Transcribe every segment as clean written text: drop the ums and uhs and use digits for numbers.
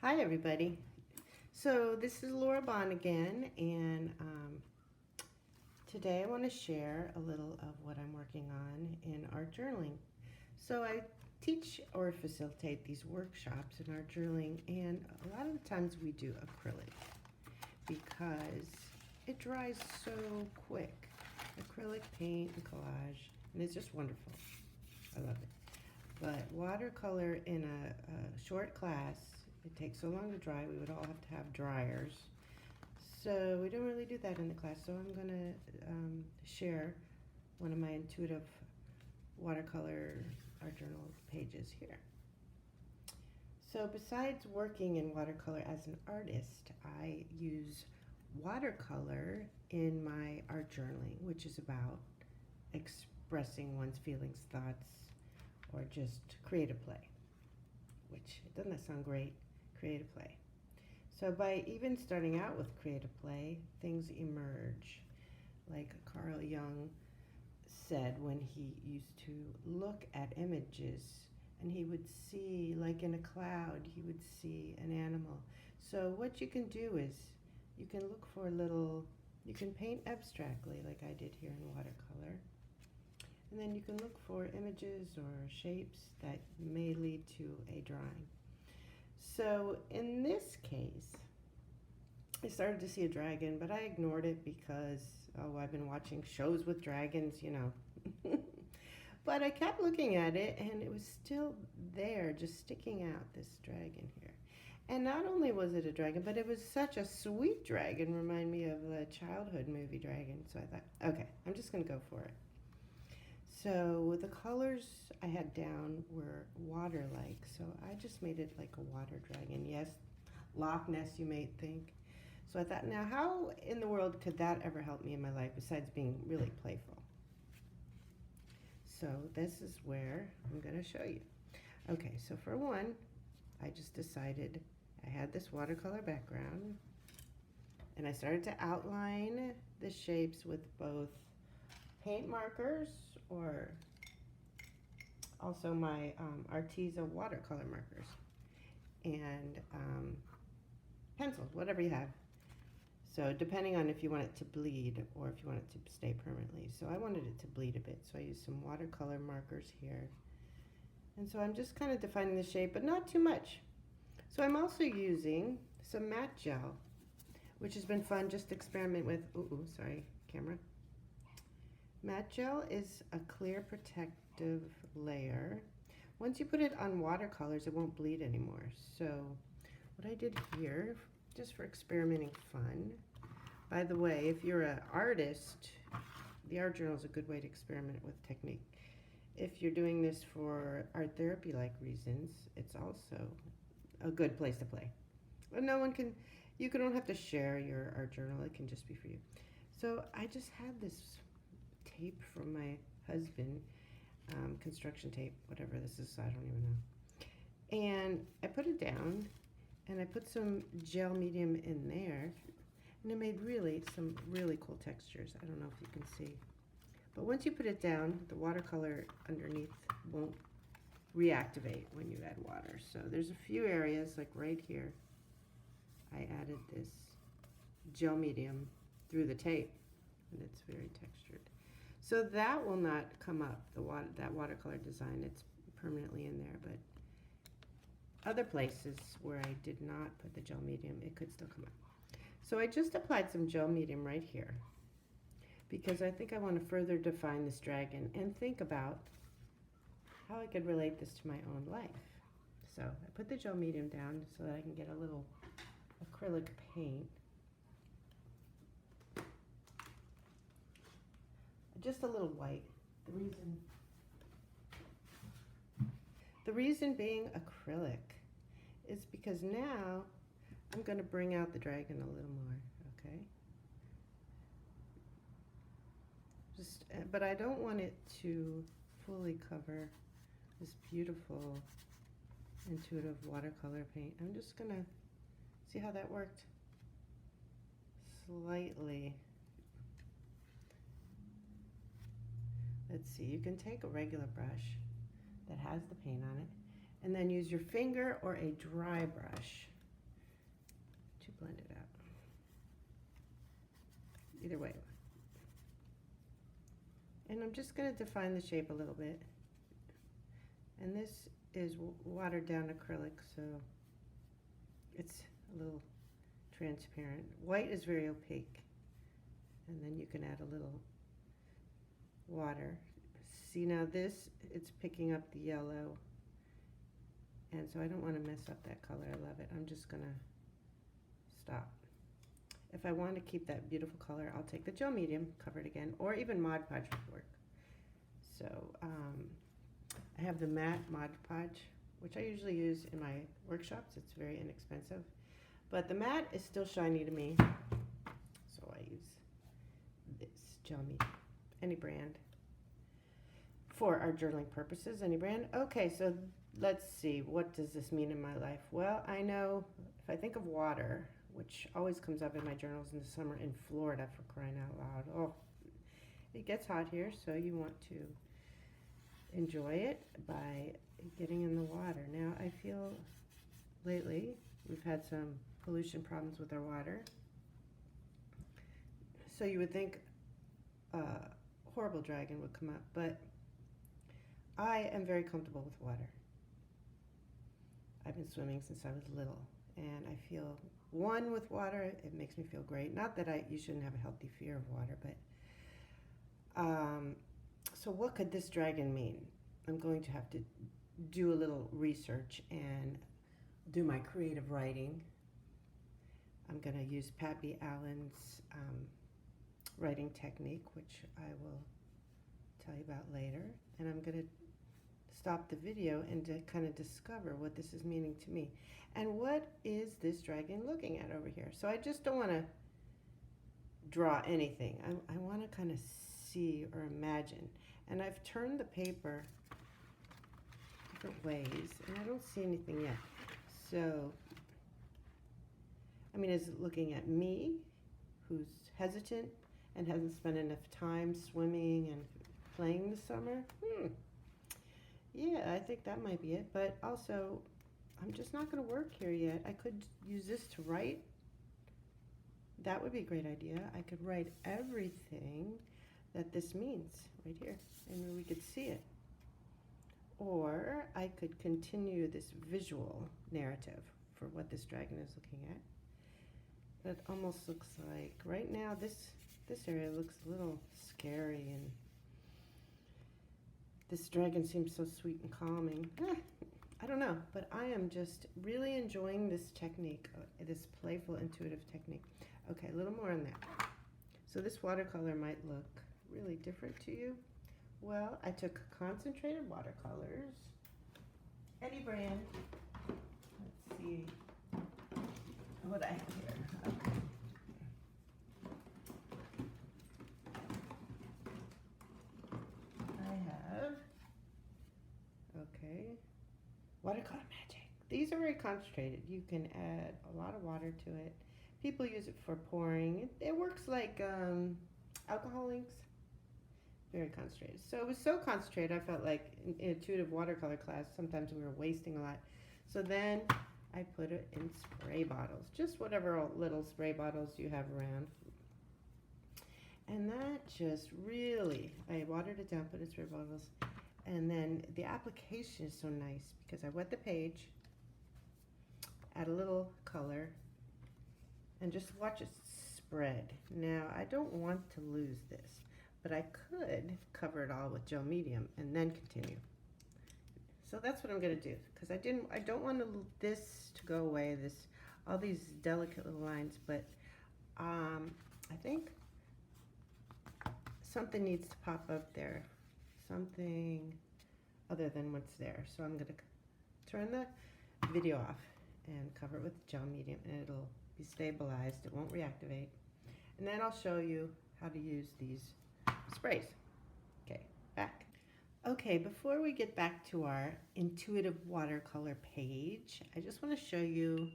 Hi everybody. So this is Laura Bond again, and today I want to share a little of what I'm working on in art journaling. So I teach or facilitate these workshops in art journaling, and a lot of the times we do acrylic because it dries so quick. Acrylic paint and collage, and it's just wonderful. I love it. But watercolor in a short class, it takes so long to dry, we would all have to have dryers. So we don't really do that in the class, so I'm going to share one of my Intuitive Watercolor Art Journal pages here. So besides working in watercolor as an artist, I use watercolor in my art journaling, which is about expressing one's feelings, thoughts, or just creative play, which doesn't that sound great? Creative play. So by even starting out with creative play, things emerge. Like Carl Jung said when he used to look at images and he would see, like in a cloud, he would see an animal. So what you can do is you can look for you can paint abstractly like I did here in watercolor. And then you can look for images or shapes that may lead to a drawing. So in this case, I started to see a dragon, but I ignored it because, I've been watching shows with dragons, you know. But I kept looking at it, and it was still there, just sticking out, this dragon here. And not only was it a dragon, but it was such a sweet dragon, remind me of the childhood movie Dragon. So I thought, okay, I'm just going to go for it. So the colors I had down were water-like, so I just made it like a water dragon. Yes, Loch Ness, you may think. So I thought, now how in the world could that ever help me in my life besides being really playful? So this is where I'm going to show you. Okay, so for one, I just decided I had this watercolor background, and I started to outline the shapes with both paint markers or also my Arteza watercolor markers and pencils, whatever you have. So depending on if you want it to bleed or if you want it to stay permanently. So I wanted it to bleed a bit, so I used some watercolor markers here. And so I'm just kind of defining the shape, but not too much. So I'm also using some matte gel, which has been fun just to experiment with. Sorry, camera. Matte gel is a clear protective layer. Once you put it on watercolors, it won't bleed anymore. So what I did here, just for experimenting fun, by the way, if you're an artist, the art journal is a good way to experiment with technique. If you're doing this for art therapy-like reasons, it's also a good place to play. But you don't have to share your art journal, it can just be for you. So I just had this tape from my husband, construction tape, whatever this is, I don't even know. And I put it down, and I put some gel medium in there, and it made some really cool textures. I don't know if you can see. But once you put it down, the watercolor underneath won't reactivate when you add water. So there's a few areas, like right here, I added this gel medium through the tape, and it's very textured. So that will not come up, that watercolor design. It's permanently in there, but other places where I did not put the gel medium, it could still come up. So I just applied some gel medium right here because I think I want to further define this dragon and think about how I could relate this to my own life. So I put the gel medium down so that I can get a little acrylic paint. Just a little white. The reason being acrylic is because now I'm going to bring out the dragon a little more, okay? But I don't want it to fully cover this beautiful Intuitive watercolor paint. I'm just going to see how that worked. Slightly. Let's see, you can take a regular brush that has the paint on it and then use your finger or a dry brush to blend it out. Either way. And I'm just going to define the shape a little bit. And this is watered down acrylic, so it's a little transparent. White is very opaque. And then you can add a little water. See, now this, it's picking up the yellow. And so I don't want to mess up that color. I love it. I'm just going to stop. If I want to keep that beautiful color, I'll take the gel medium, cover it again, or even Mod Podge would work. So I have the matte Mod Podge, which I usually use in my workshops. It's very inexpensive. But the matte is still shiny to me, so I use this gel medium, any brand. For our journaling purposes, any brand. Okay, so let's see, what does this mean in my life? Well, I know if I think of water, which always comes up in my journals in the summer in Florida, for crying out loud. Oh, it gets hot here, so you want to enjoy it by getting in the water. Now, I feel lately we've had some pollution problems with our water. So you would think a horrible dragon would come up, but I am very comfortable with water. I've been swimming since I was little, and I feel one with water. It makes me feel great. Not that you shouldn't have a healthy fear of water, but so what could this dragon mean? I'm going to have to do a little research and do my creative writing. I'm going to use Pat B. Allen's writing technique, which I will tell you about later, and I'm going to stop the video and to kind of discover what this is meaning to me. And what is this dragon looking at over here? So I just don't want to draw anything. I want to kind of see or imagine. And I've turned the paper different ways, and I don't see anything yet. So, I mean, is it looking at me, who's hesitant and hasn't spent enough time swimming and playing this summer? Yeah, I think that might be it. But also, I'm just not going to work here yet. I could use this to write. That would be a great idea. I could write everything that this means right here, and we could see it. Or I could continue this visual narrative for what this dragon is looking at. It almost looks like, right now, this area looks a little scary, and this dragon seems so sweet and calming. I don't know, but I am just really enjoying this technique, this playful, intuitive technique. Okay, a little more on that. So this watercolor might look really different to you. Well, I took concentrated watercolors, any brand. Let's see what I have here. Okay. Watercolor magic. These are very concentrated. You can add a lot of water to it. People use it for pouring. It works like alcohol inks. Very concentrated. So it was so concentrated, I felt like in Intuitive Watercolor class, sometimes we were wasting a lot. So then I put it in spray bottles, just whatever little spray bottles you have around. And that just really, I watered it down, put it in spray bottles. And then the application is so nice because I wet the page, add a little color, and just watch it spread. Now, I don't want to lose this, but I could cover it all with gel medium and then continue. So that's what I'm going to do because I don't want this to go away, all these delicate little lines, but I think something needs to pop up there. Something other than what's there. So I'm going to turn the video off and cover it with gel medium, and it'll be stabilized. It won't reactivate. And then I'll show you how to use these sprays. Okay, back. Okay, before we get back to our Intuitive Watercolor page, I just want to show you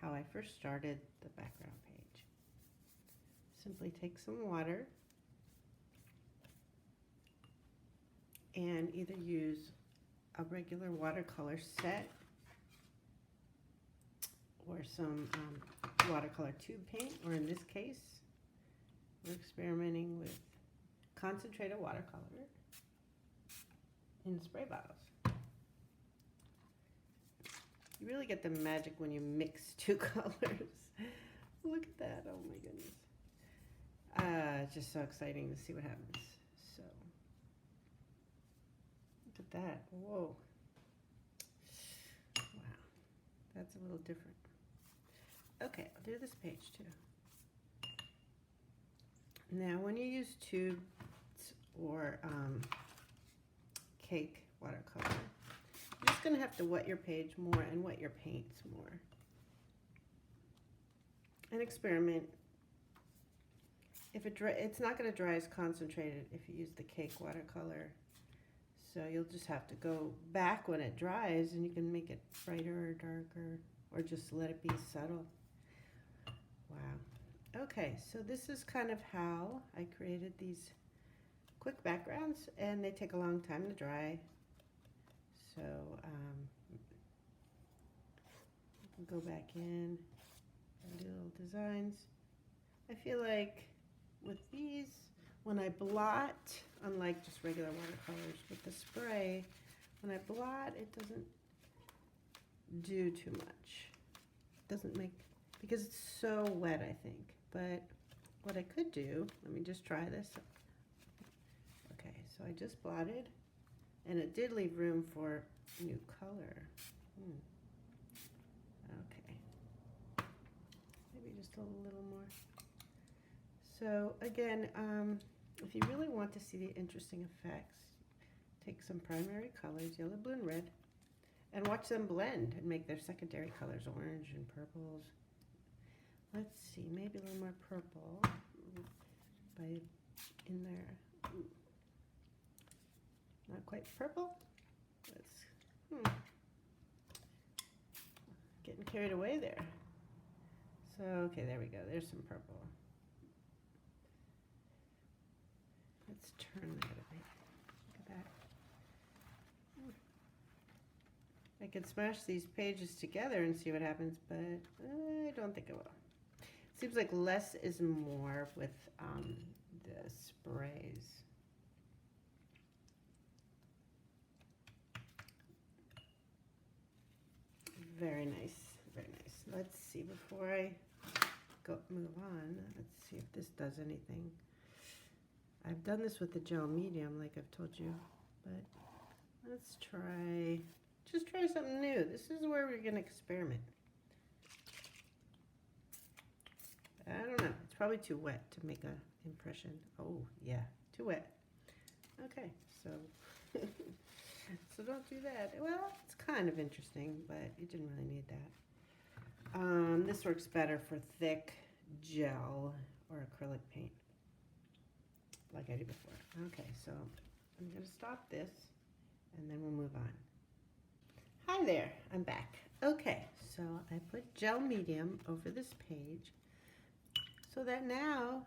how I first started the background page. Simply take some water and either use a regular watercolor set or some watercolor tube paint, or in this case, we're experimenting with concentrated watercolor in spray bottles. You really get the magic when you mix two colors. Look at that, oh my goodness. It's just so exciting to see what happens. So, look at that, whoa. Wow, that's a little different. Okay, I'll do this page too. Now, when you use tubes or cake watercolor, you're just going to have to wet your page more and wet your paints more. And experiment. If it's not going to dry as concentrated if you use the cake watercolor. So you'll just have to go back when it dries, and you can make it brighter or darker, or just let it be subtle. Wow. Okay, so this is kind of how I created these quick backgrounds, and they take a long time to dry. So you can go back in and do little designs. I feel like with these, when I blot, unlike just regular watercolors with the spray, when I blot, it doesn't do too much. It doesn't make, because it's so wet, I think. But what I could do, let me just try this. Okay, so I just blotted, and it did leave room for new color. Okay, maybe just a little more. So again, if you really want to see the interesting effects, take some primary colors, yellow, blue, and red, and watch them blend and make their secondary colors orange and purples. Let's see, maybe a little more purple by in there. Ooh. Not quite purple. Let's getting carried away there. So okay, there we go. There's some purple. Let's turn that a bit. Look at that. I could smash these pages together and see what happens, but I don't think I will. Seems like less is more with the sprays. Very nice, very nice. Let's see, before I move on, let's see if this does anything. I've done this with the gel medium, like I've told you, but let's just try something new. This is where we're gonna experiment. I don't know, it's probably too wet to make an impression. Oh yeah, too wet. Okay, so, so don't do that. Well, it's kind of interesting, but you didn't really need that. This works better for thick gel or acrylic paint, like I did before. Okay, so I'm gonna stop this, and then we'll move on. Hi there, I'm back. Okay, so I put gel medium over this page, so that now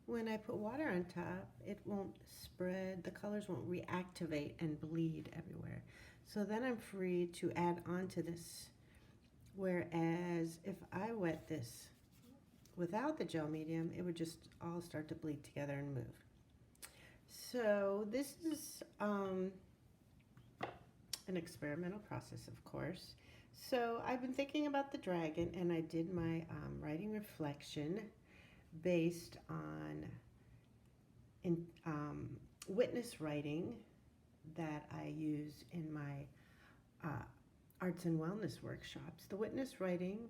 when I put water on top, it won't spread, the colors won't reactivate and bleed everywhere. So then I'm free to add on to this. Whereas if I wet this without the gel medium, it would just all start to bleed together and move. So this is an experimental process, of course. So I've been thinking about the dragon, and I did my writing reflection based on witness writing that I use in my arts and wellness workshops. The witness writing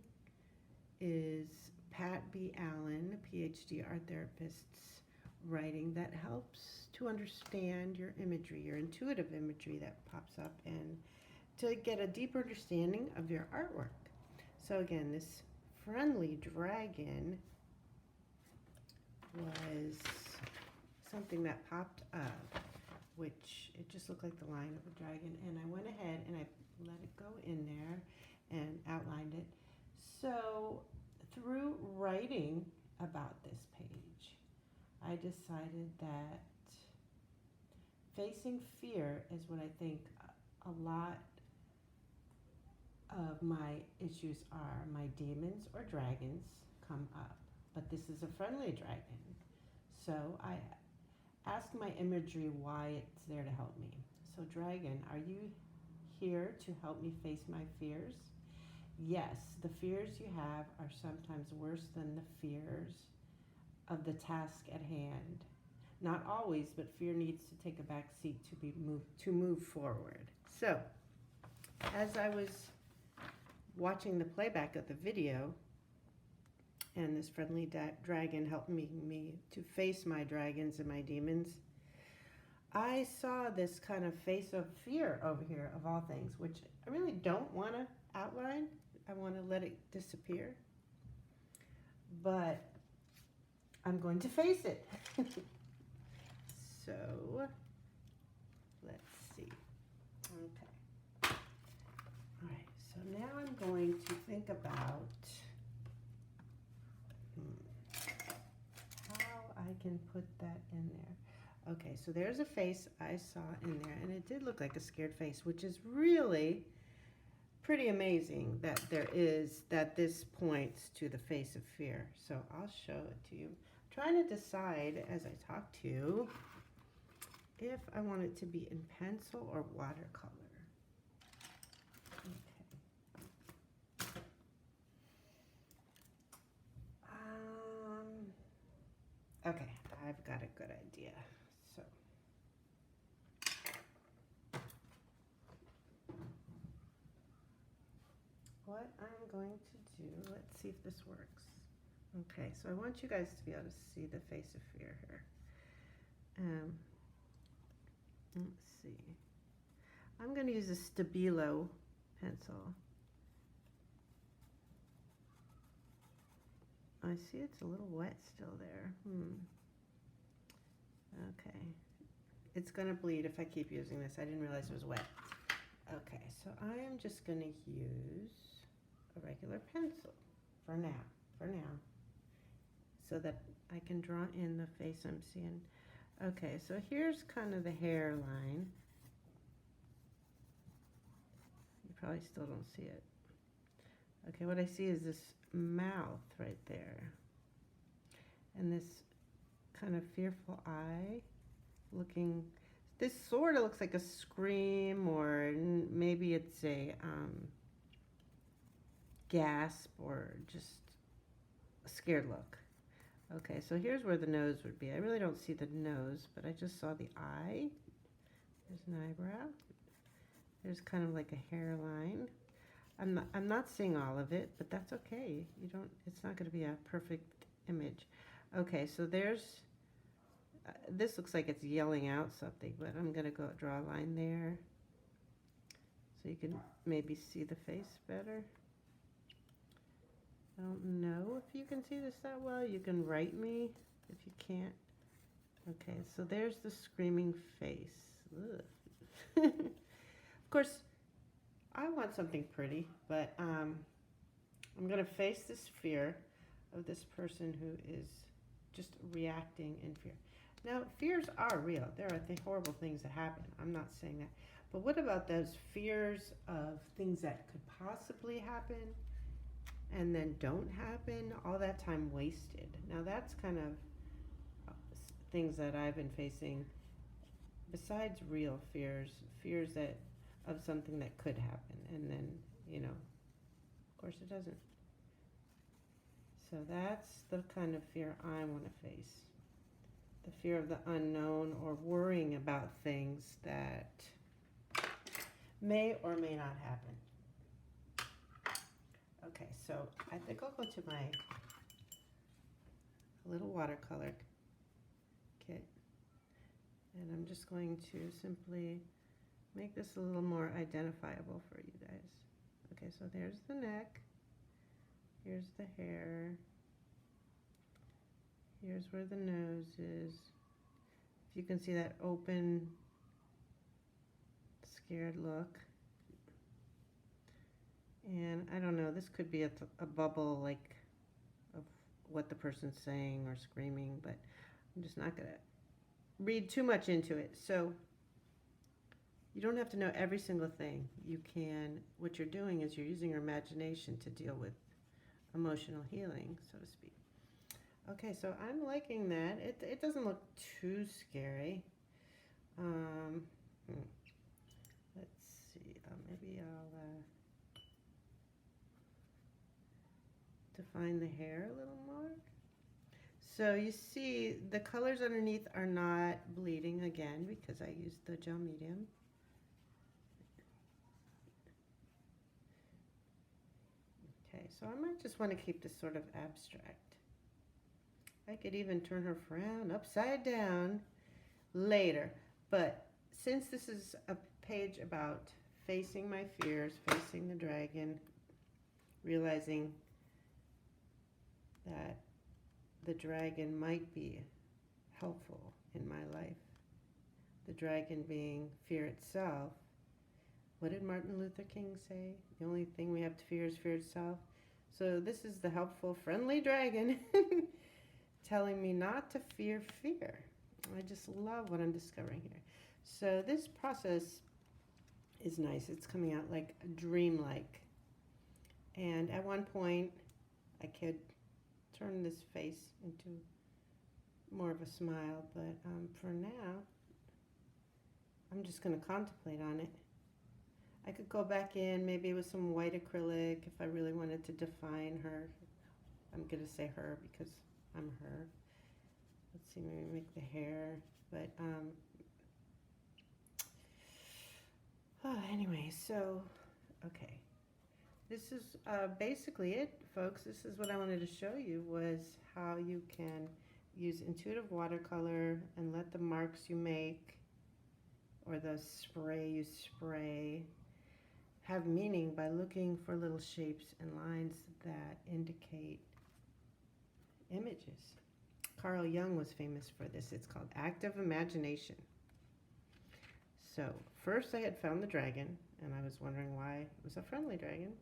is Pat B. Allen, PhD art therapist's writing that helps to understand your imagery, your intuitive imagery that pops up, and to get a deeper understanding of your artwork. So again, this friendly dragon was something that popped up, which it just looked like the line of a dragon, and I went ahead and I let it go in there and outlined it. So through writing about this page, I decided that facing fear is what I think a lot of my issues are my demons or dragons come up, but this is a friendly dragon. So I ask my imagery why it's there to help me. So dragon, are you here to help me face my fears? Yes, the fears you have are sometimes worse than the fears of the task at hand. Not always, but fear needs to take a back seat to move forward. So, as I was watching the playback of the video, and this friendly dragon helped me to face my dragons and my demons, I saw this kind of face of fear over here, of all things, which I really don't want to outline. I want to let it disappear. But I'm going to face it. So, let's see. Okay. All right, so now I'm going to think about how I can put that in there. Okay, so there's a face I saw in there, and it did look like a scared face, which is really pretty amazing that this points to the face of fear. So I'll show it to you. I'm trying to decide as I talk to you if I want it to be in pencil or watercolor. Okay, I've got a good idea. So, what I'm going to do, let's see if this works. Okay, so I want you guys to be able to see the face of fear here. Let's see. I'm going to use a Stabilo pencil. I see it's a little wet still there. Okay. It's going to bleed if I keep using this. I didn't realize it was wet. Okay, so I am just going to use a regular pencil for now, so that I can draw in the face I'm seeing. Okay, so here's kind of the hairline. You probably still don't see it. Okay, what I see is this mouth right there, and this kind of fearful eye looking. This sort of looks like a scream, or maybe it's a gasp, or just a scared look. Okay, so here's where the nose would be. I really don't see the nose, but I just saw the eye. There's an eyebrow. There's kind of like a hairline. I'm not seeing all of it, but that's okay. It's not going to be a perfect image. Okay, so there's, this looks like it's yelling out something, but I'm going to go draw a line there so you can maybe see the face better. I don't know if you can see this that well. You can write me if you can't. Okay, so there's the screaming face. Of course, I want something pretty, but I'm going to face this fear of this person who is just reacting in fear. Now, fears are real. There are horrible things that happen. I'm not saying that. But what about those fears of things that could possibly happen and then don't happen? All that time wasted. Now, that's kind of things that I've been facing besides real fears that of something that could happen, and then, of course it doesn't. So that's the kind of fear I want to face. The fear of the unknown, or worrying about things that may or may not happen. Okay, so I think I'll go to my little watercolor kit, and I'm just going to simply make this a little more identifiable for you guys. Okay, so there's the neck. Here's the hair. Here's where the nose is. If you can see that open, scared look. And I don't know, this could be a bubble like of what the person's saying or screaming, but I'm just not going to read too much into it. So You don't have to know every single thing. You can, what you're doing is you're using your imagination to deal with emotional healing, so to speak. Okay, so I'm liking that. It doesn't look too scary. Um, let's see, maybe I'll define the hair a little more. So you see the colors underneath are not bleeding again because I used the gel medium. Okay, so I might just want to keep this sort of abstract. I could even turn her frown upside down later, but since this is a page about facing my fears, facing the dragon, realizing that the dragon might be helpful in my life, the dragon being fear itself. What did Martin Luther King say? The only thing we have to fear is fear itself. So this is the helpful, friendly dragon telling me not to fear fear. I just love what I'm discovering here. So this process is nice. It's coming out like dreamlike. And at one point, I could turn this face into more of a smile, but for now, I'm just going to contemplate on it. I could go back in maybe with some white acrylic if I really wanted to define her. I'm going to say her because I'm her. Let's see, maybe make the hair. But anyway, so, okay. This is basically it, folks. This is what I wanted to show you, was how you can use intuitive watercolor and let the marks you make or the spray you spray have meaning by looking for little shapes and lines that indicate images. Carl Jung was famous for this. It's called active imagination. So first I had found the dragon, and I was wondering why it was a friendly dragon,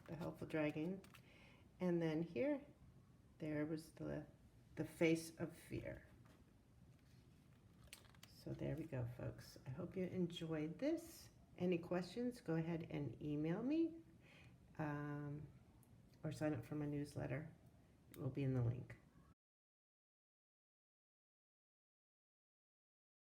the helpful dragon. And then here, there was the face of fear. So there we go, folks. I hope you enjoyed this. Any questions, go ahead and email me or sign up for my newsletter. It will be in the link.